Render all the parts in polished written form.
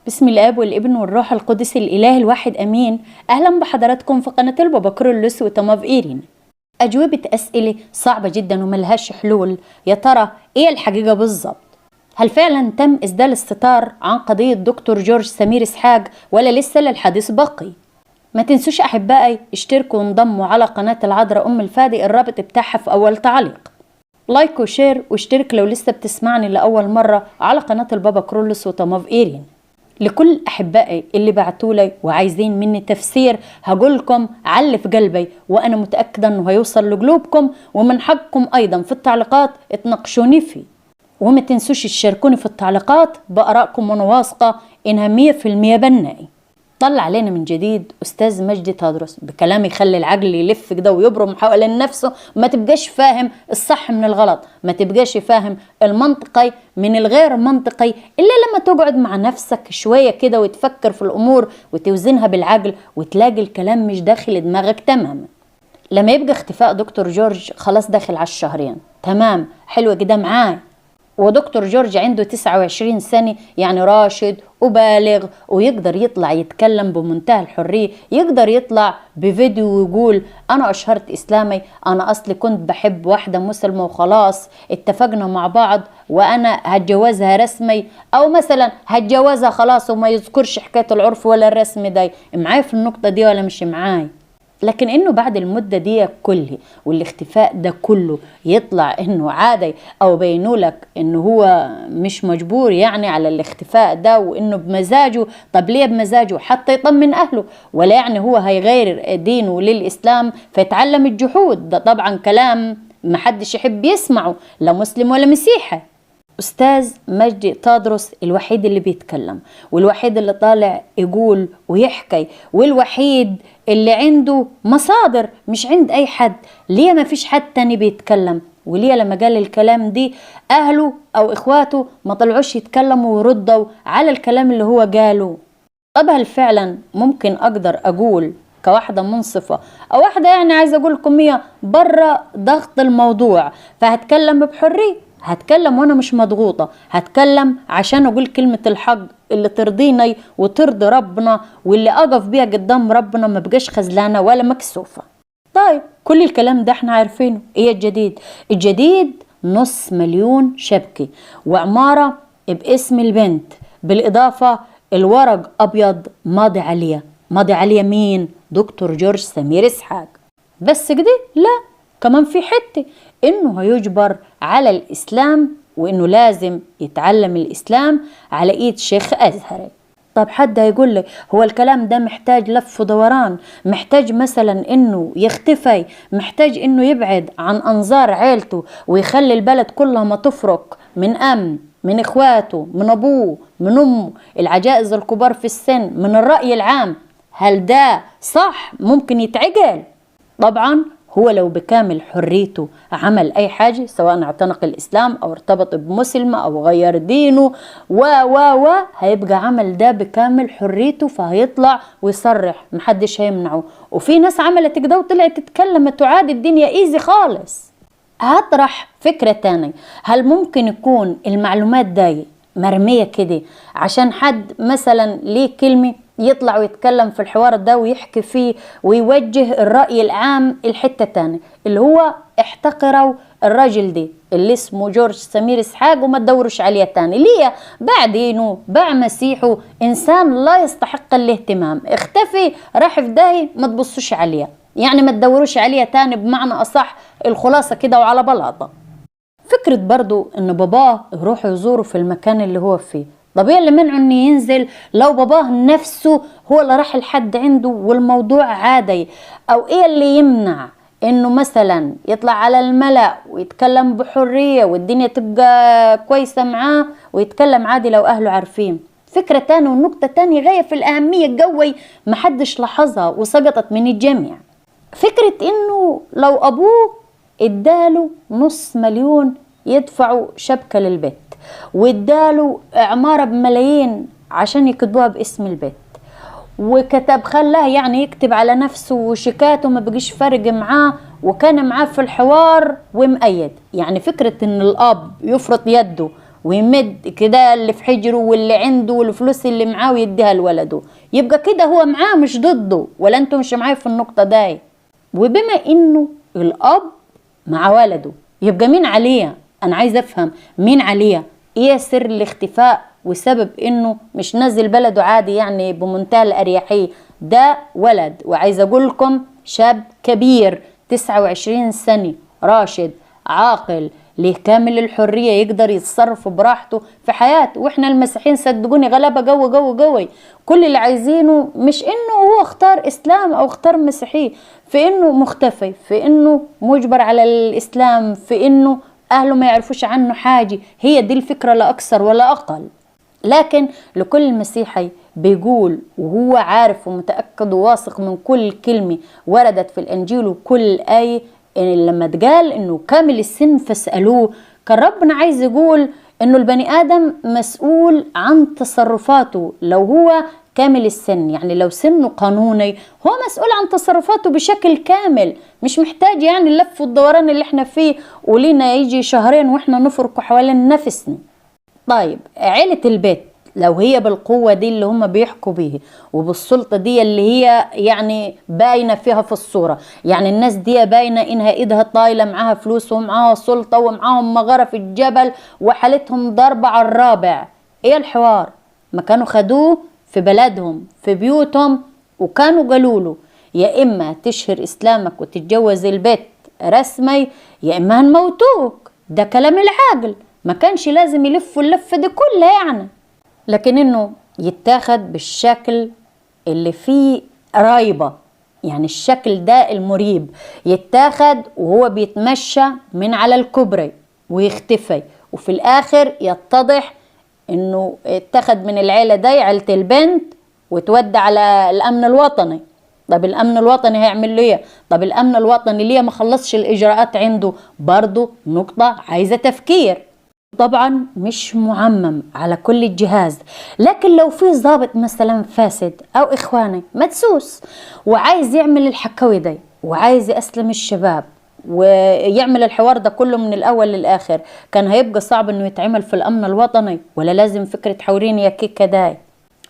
بسم الاب والابن والروح القدس الاله الواحد امين. اهلا بحضراتكم في قناه البابا كرولوس وتماف ايرين. اجوبه اسئله صعبه جدا وملهاش حلول. يا ترى ايه الحقيقه بالظبط؟ هل فعلا تم اسدال الستار عن قضيه دكتور جورج سمير اسحاق ولا لسه للحديث بقي؟ ما تنسوش احبائي اشتركوا وانضموا على قناه العذراء ام الفادي، الرابط بتاعها في اول تعليق. لايك وشير واشترك لو لسه بتسمعني لاول مره على قناه البابا كرولوس وتماف ايرين. لكل أحبائي اللي بعتولي وعايزين مني تفسير هقولكم على في قلبي، وأنا متأكدة أنه هيوصل لقلوبكم، ومن حقكم أيضا في التعليقات تناقشوني فيه. وما تنسوش تشاركوني في التعليقات بآرائكم، وأنا واثقة إنها 100% بنائي. طلع علينا من جديد أستاذ مجدي تدرس بكلام يخلي العقل يلف كده ويبرم حوالين نفسه، ما تبقاش فاهم الصح من الغلط، ما تبقاش فاهم المنطقي من الغير منطقي، إلا لما تقعد مع نفسك شوية كده وتفكر في الأمور وتوزنها بالعقل وتلاقي الكلام مش داخل دماغك تماما. لما يبقى اختفاء دكتور جورج خلاص داخل على الشهرين، تمام حلوة كده معاه، ودكتور جورج عنده 29 سنة، يعني راشد وبالغ ويقدر يطلع يتكلم بمنتهى الحرية، يقدر يطلع بفيديو ويقول أنا أشهرت إسلامي، أنا أصلي كنت بحب واحدة مسلمة وخلاص اتفقنا مع بعض وأنا هتجوزها رسمي، أو مثلا هتجوزها خلاص وما يذكرش حكاية العرف ولا الرسم. ده معاي في النقطة دي ولا مش معاي؟ لكن انه بعد المدة دي كلها والاختفاء ده كله يطلع انه عادي، او بينوا لك انه هو مش مجبور يعني على الاختفاء ده، وانه بمزاجه. طب ليه بمزاجه؟ حتى يطمن اهله، ولا يعني هو هيغير دينه للاسلام فيتعلم الجحود؟ ده طبعا كلام محدش يحب يسمعه، لا مسلم ولا مسيحي. أستاذ مجدي تدرس الوحيد اللي بيتكلم، والوحيد اللي طالع يقول ويحكي، والوحيد اللي عنده مصادر مش عند أي حد. ليه ما فيش حد تاني بيتكلم؟ وليه لما قال الكلام دي أهله أو إخواته ما طلعوش يتكلموا ويردوا على الكلام اللي هو قاله؟ طب هل فعلا ممكن أقدر أقول كواحدة منصفة، أو واحدة يعني عايزة أقول لكم هي برا ضغط الموضوع فهتكلم بحرية؟ هتكلم وانا مش مضغوطة، هتكلم عشان اقول كلمة الحق اللي ترضيني وترضي ربنا، واللي اقف بيها قدام ربنا ما بقاش خزلانة ولا مكسوفة. طيب كل الكلام ده احنا عارفينه. ايه الجديد؟ الجديد 500,000 شبكة وعمارة باسم البنت، بالاضافة الورق ابيض ماضي عليها. ماضي عليها مين؟ دكتور جورج سمير اسحاق. بس كده؟ لا، كمان في حتة انه هيجبر على الاسلام، وانه لازم يتعلم الاسلام على ايد شيخ ازهري. طب حد هيقول لي هو الكلام ده محتاج لف ودوران، محتاج مثلا انه يختفي، محتاج انه يبعد عن انظار عيلته ويخلي البلد كلها ما تفرق من امن، من اخواته، من ابوه، من امه، العجائز الكبار في السن، من الرأي العام. هل ده صح؟ ممكن يتعقل؟ طبعا هو لو بكامل حريته عمل أي حاجة، سواء اعتنق الإسلام أو ارتبط بمسلمة أو غير دينه هيبقى عمل ده بكامل حريته، فهيطلع ويصرح محدش هيمنعه. وفي ناس عملت كده وطلعت تتكلم وعادي الدنيا ايزي خالص. هطرح فكرة تانية، هل ممكن يكون المعلومات دي مرمية كده عشان حد مثلا ليه كلمة يطلع ويتكلم في الحوار ده ويحكي فيه ويوجه الرأي العام الحتة تاني، اللي هو احتقروا الراجل دي اللي اسمه جورج سمير اسحاق وما تدورش عليه تاني؟ ليه؟ باع دينه، باع مسيحه، انسان لا يستحق الاهتمام، اختفي، راح في داهية، ما تبصوش عليه، يعني ما تدوروش عليه تاني، بمعنى اصح الخلاصة كده وعلى بلاطة. فكرة برضو ان باباه يروح يزوره في المكان اللي هو فيه، طب ايه اللي منعه انه ينزل لو باباه نفسه هو اللي راح لحد عنده والموضوع عادي؟ او ايه اللي يمنع انه مثلا يطلع على الملأ ويتكلم بحرية والدنيا تبقى كويسة معاه ويتكلم عادي لو اهله عارفين؟ فكرة تانية والنقطة تانية غاية في الأهمية الجوي محدش لاحظها وسقطت من الجميع. فكرة انه لو ابوه اداله 500,000 يدفعوا شبكة للبيت، واداله عمارة بملايين عشان يكتبوها باسم البيت، وكتب خلاه يعني يكتب على نفسه وشيكاته ما بقيش فارق معاه، وكان معاه في الحوار ومؤيد. يعني فكرة ان الاب يفرط يده ويمد كده اللي في حجره واللي عنده والفلوس اللي معاه ويديها لولده، يبقى كده هو معاه مش ضده، ولا انتوا مش معايا في النقطة دي؟ وبما انه الاب مع ولده، يبقى مين عليها؟ انا عايز افهم مين عليها، ايه سر الاختفاء وسبب انه مش نازل بلده عادي يعني بمنتهى الاريحية؟ ده ولد، وعايز اقول لكم شاب كبير 29 سنة، راشد عاقل ليه كامل الحرية، يقدر يتصرف براحته في حياته. واحنا المسيحيين صدقوني غلبة قوي قوي قوي، كل اللي عايزينه مش انه هو اختار اسلام او اختار مسيحي، في انه مختفي، في انه مجبر على الاسلام، في انه اهله ما يعرفوش عنه حاجة. هي دي الفكرة، لا اكثر ولا اقل. لكن لكل مسيحي بيقول وهو عارف ومتأكد وواثق من كل كلمة وردت في الانجيل وكل آية، إن لما اتقال انه كامل السن فاسألوه، كان ربنا عايز يقول انه البني ادم مسؤول عن تصرفاته لو هو كامل السن، يعني لو سنه قانوني هو مسؤول عن تصرفاته بشكل كامل، مش محتاج يعني اللف والدوران اللي احنا فيه ولينا يجي شهرين واحنا نفرق حوالين نفسنا. طيب عيلة البيت لو هي بالقوة دي اللي هم بيحكوا بيه وبالسلطة دي اللي هي يعني باينة فيها في الصورة، يعني الناس دي باينة انها ايدها طايلة، معاها فلوس ومعاها سلطة ومعاهم مغارة في الجبل وحالتهم ضربة على الرابع، ايه الحوار؟ ما كانوا خدوه في بلدهم في بيوتهم وكانوا قالوا له يا اما تشهر اسلامك وتتجوز البيت رسمي يا اما هنموتوك. ده كلام العاقل، ما كانش لازم يلفوا اللفة دي كلها يعني. لكن انه يتاخد بالشكل اللي فيه رايبة، يعني الشكل ده المريب، يتاخد وهو بيتمشى من على الكوبري ويختفي، وفي الاخر يتضح انه اتاخد من العيلة دي عيلة البنت وتودى على الامن الوطني. طب الامن الوطني هيعمل له ايه؟ طب الامن الوطني ليه ما خلصش الاجراءات عنده؟ برضو نقطة عايزة تفكير. طبعا مش معمم على كل الجهاز، لكن لو في ضابط مثلا فاسد او اخواني مدسوس وعايز يعمل الحكاوي دي وعايز يأسلم الشباب ويعمل الحوار ده كله من الاول للاخر، كان هيبقى صعب انه يتعمل في الامن الوطني؟ ولا لازم فكرة حورين يا كيكة داي؟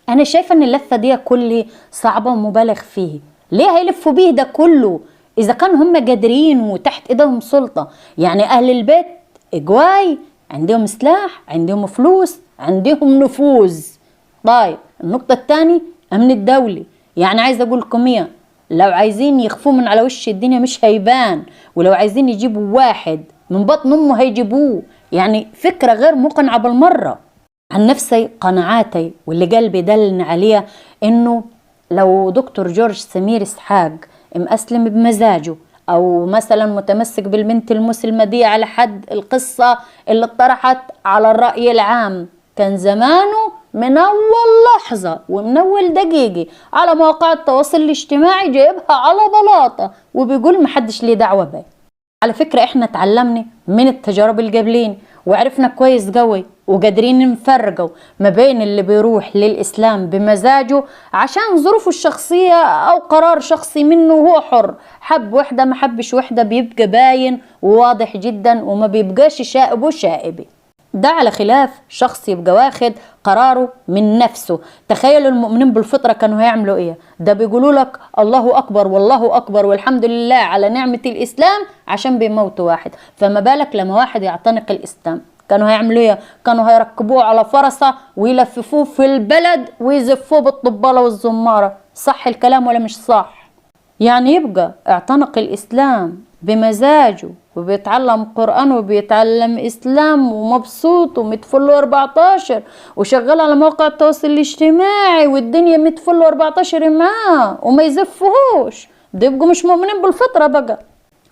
انا شايفة ان اللفة دي كلها صعبة ومبالغ فيه. ليه هيلفوا بيه ده كله اذا كانوا هم قادرين وتحت ايدهم سلطة؟ يعني اهل البيت اجواي، عندهم سلاح، عندهم فلوس، عندهم نفوذ. طيب النقطة الثانية امن الدولي، يعني عايز اقول لكم ايه، لو عايزين يخفوه من على وش الدنيا مش هيبان، ولو عايزين يجيبوا واحد من بطن امه هيجيبوه. يعني فكرة غير مقنعة بالمرة. عن نفسي قناعاتي واللي قلبي دلني عليها انه لو دكتور جورج سمير اسحاق مأسلم بمزاجه او مثلا متمسك بالبنت المسلمة دي على حد القصة اللي اتطرحت على الرأي العام، كان زمانه من اول لحظة ومن اول دقيقة على مواقع التواصل الاجتماعي جايبها على بلاطة وبيقول محدش ليه دعوة بيه. على فكرة احنا اتعلمنا من التجارب القبلين وعرفنا كويس قوي وقادرين نفرقوا ما بين اللي بيروح للإسلام بمزاجه عشان ظروفه الشخصية أو قرار شخصي منه وهو حر، حب وحدة ما حبش وحدة بيبقى باين وواضح جدا وما بيبقاش شائب وشائبي. ده على خلاف شخص يبقى واخد قراره من نفسه. تخيلوا المؤمنين بالفطرة كانوا هيعملوا ايه؟ ده بيقولوا لك الله أكبر والله أكبر والحمد لله على نعمة الإسلام عشان بيموتوا واحد، فما بالك لما واحد يعتنق الإسلام؟ كانوا هيعملوا ايه؟ كانوا هيركبوه على فرسة ويلففوه في البلد ويزفوه بالطبالة والزمارة. صح الكلام ولا مش صح؟ يعني يبقى اعتنق الإسلام بمزاجه وبيتعلم قرآن وبيتعلم إسلام ومبسوط ومتفله 14 وشغال على مواقع التواصل الاجتماعي والدنيا متفله 14 معاه وما يزفهوش، ده يبقوا مش مؤمنين بالفطرة بقى.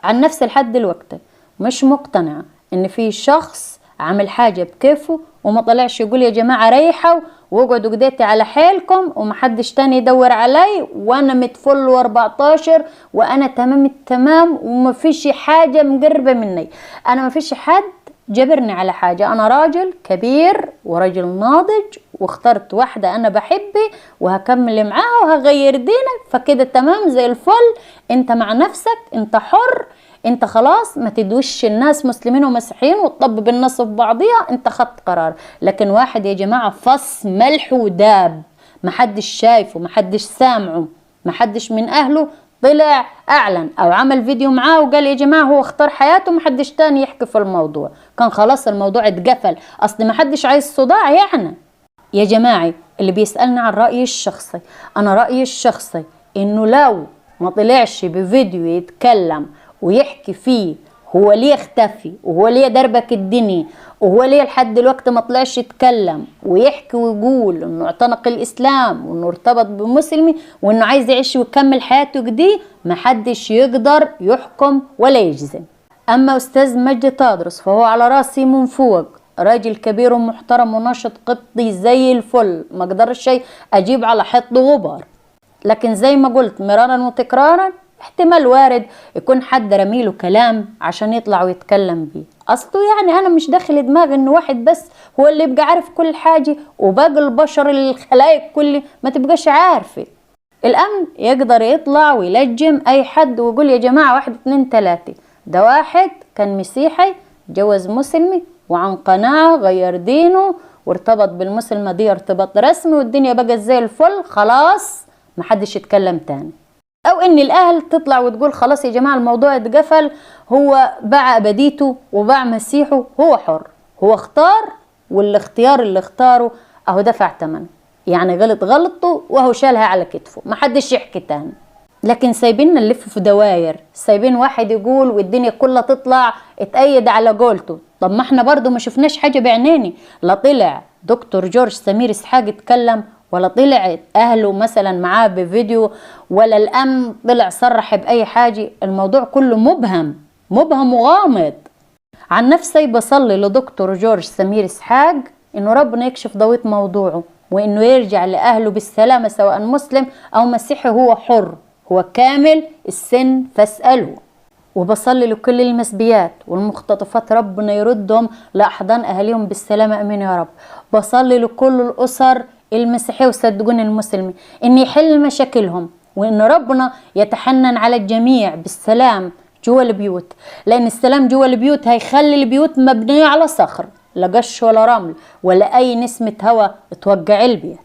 عن نفس لحد دلوقتي مش مقتنعة إن في شخص عمل حاجة بكيفه وما طلعش يقول يا جماعة ريحوا واقعدوا قديتي على حيلكم ومحدش تاني يدور علي وانا متفل 14 وانا تمام التمام ومفيش حاجة مقربة مني. انا مفيش حد جبرني على حاجة، انا راجل كبير وراجل ناضج واخترت واحدة انا بحبي وهكمل معاها وهغير دينك، فكده تمام زي الفل. انت مع نفسك، انت حر، انت خلاص ما تدوش الناس مسلمين ومسيحيين وتطبب الناس في بعضيها، انت خدت قرار. لكن واحد يا جماعة فص ملح وداب، محدش شايفه، محدش سامعه، محدش من اهله طلع اعلن او عمل فيديو معاه وقال يا جماعة هو اختار حياته، محدش تاني يحكي في الموضوع، كان خلاص الموضوع اتقفل. اصل محدش عايز صداع يعني. يا جماعة اللي بيسألني عن رأيي الشخصي، انا رأيي الشخصي انه لو ما طلعش بفيديو يتكلم ويحكي فيه هو ليه اختفي وهو ليه دربك الدنيا وهو ليه لحد دلوقتي ما طلعش يتكلم ويحكي ويقول انه اعتنق الاسلام وانه ارتبط بمسلمي وانه عايز يعيش ويكمل حياته دي، محدش يقدر يحكم ولا يجزم. اما استاذ مجدي تدرس فهو على راسي من فوق، راجل كبير ومحترم وناشط قبطي زي الفل، ما اقدرش اجيب على حيط غبار. لكن زي ما قلت مرارا وتكرارا، احتمال وارد يكون حد رميله كلام عشان يطلع ويتكلم بيه. اصله يعني انا مش داخل دماغي ان واحد بس هو اللي يبقى عارف كل حاجة وباقي البشر الخلايق كل ما تبقاش عارفة. الامن يقدر يطلع ويلجم اي حد ويقول يا جماعة 1 2 3، ده واحد كان مسيحي جوز مسلمي وعن قناعة غير دينه وارتبط بالمسلمة دي ارتباط رسمي والدنيا بقت زي الفل، خلاص محدش يتكلم تاني. او ان الاهل تطلع وتقول خلاص يا جماعة الموضوع اتقفل، هو باع ابديته وباع مسيحه، هو حر، هو اختار، والاختيار اللي اختاره اهو دفع ثمن، يعني غلط غلطه وهو شالها على كتفه، محدش يحكي تاني. لكن سايبيننا نلف في دواير، سايبين واحد يقول والدنيا كلها تطلع اتأيد على قولته. طب ما احنا برضو ما شفناش حاجة بعينيني، لا طلع دكتور جورج سمير اسحاق اتكلم، ولا طلع اهله مثلا معاه بفيديو، ولا الامن طلع صرح باي حاجة. الموضوع كله مبهم وغامض. عن نفسي بصلي لدكتور جورج سمير اسحاق انه ربنا يكشف ضويت موضوعه وانه يرجع لاهله بالسلامة، سواء مسلم او مسيحي هو حر، هو كامل السن فاسأله. وبصلي لكل المسبيات والمختطفات ربنا يردهم لأحضان أهاليهم بالسلامة، أمين يا رب. بصلي لكل الأسر المسيحية وصدقوني المسلمين إن يحل مشاكلهم، وإن ربنا يتحنن على الجميع بالسلام جوا البيوت، لأن السلام جوا البيوت هيخلي البيوت مبنية على صخر، لا قش ولا رمل ولا أي نسمة هواء توقع البيت.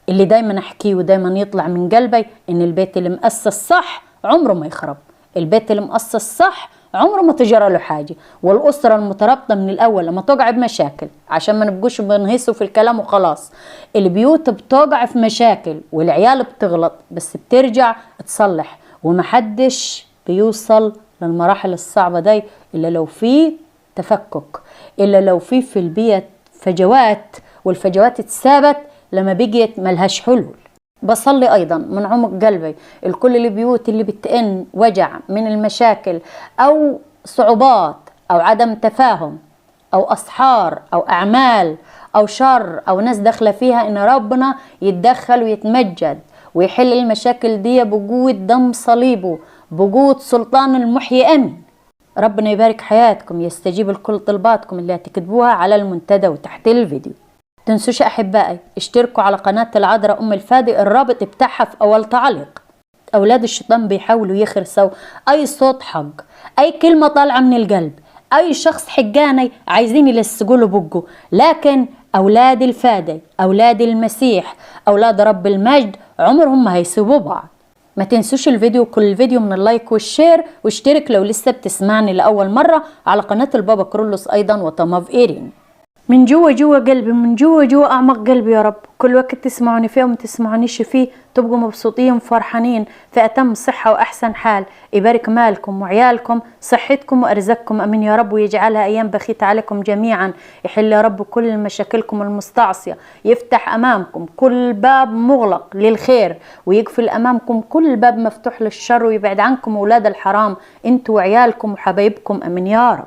اللي دايما احكيه ودايما يطلع من قلبي ان البيت اللي مؤسس صح عمره ما يخرب، البيت اللي مؤسس صح عمره ما تجرى له حاجة، والأسرة المترابطة من الأول لما تقع بمشاكل، عشان ما نبقوش بنهيسوا في الكلام وخلاص، البيوت بتقع في مشاكل والعيال بتغلط بس بترجع تصلح، ومحدش بيوصل للمراحل الصعبة دي إلا لو في تفكك، إلا لو في البيت فجوات، والفجوات اتثابت لما بقيت ملهاش حلول. بصلي أيضا من عمق قلبي الكل البيوت اللي بتئن وجع من المشاكل أو صعوبات أو عدم تفاهم أو أسحار أو أعمال أو شر أو ناس داخلة فيها، إن ربنا يتدخل ويتمجد ويحل المشاكل دي بقوة دم صليبه، بقوة سلطان المحيي. أمين. ربنا يبارك حياتكم، يستجيب لكل طلباتكم اللي هتكتبوها على المنتدى وتحت الفيديو. تنسوش أحبائي اشتركوا على قناة العذراء أم الفادي، الرابط بتاعها في أول تعليق. أولاد الشيطان بيحاولوا يخرسوا أي صوت حق، أي كلمة طالعة من القلب، أي شخص حجاني عايزين يلصقوا له بقه، لكن أولاد الفادي، أولاد المسيح، أولاد رب المجد عمرهم ما هيسيبوا بعض. ما تنسوش الفيديو، كل الفيديو من اللايك والشير، واشترك لو لسه بتسمعني لأول مرة على قناة البابا كرولوس أيضا وتماف إيرين. من جوا قلبي، من جوا أعمق قلبي يا رب، كل وقت تسمعوني فيه وما تسمعونيش فيه تبقوا مبسوطين وفرحانين في أتم صحة وأحسن حال. يبارك مالكم وعيالكم، صحتكم وأرزقكم، أمين يا رب، ويجعلها أيام بخيت عليكم جميعا. يحل يا رب كل مشاكلكم المستعصية، يفتح أمامكم كل باب مغلق للخير، ويقفل أمامكم كل باب مفتوح للشر، ويبعد عنكم أولاد الحرام انتوا وعيالكم وحبايبكم، أمين يا رب.